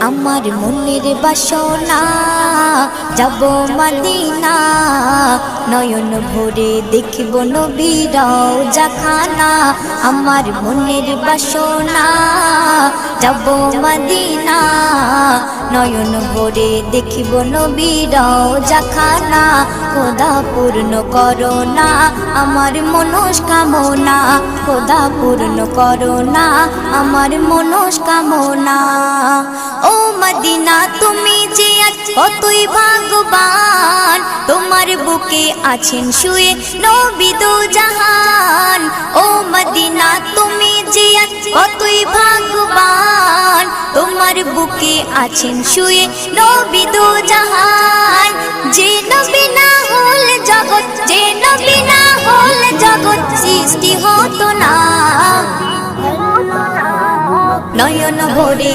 আমার মনের বাসনা যাব মদিনা নয়ন ভরে দেখব নবীর রওজাখানা আমার মনের বাসনা যাব মদিনা নয়ন ভরে দেখব নবীর রওজাখানা খোদা পূর্ণ করো না আমার মনস্কামনা খোদা পূর্ণ করো না আমার মনস্কামনা ও মদিনা তুমি যে কতই ভাগ্যবান তোমার বুকে আছেন শুয়ে নবী দো জাহান ও মদিনা তুমি যে কতই ভাগ্যবান তোমার বুকে আছেন শুয়ে নবী দো জাহান যে নবী না হলে জগৎ যে নবী না হলে জগৎ সৃষ্টি হতো না নয়ন ভরে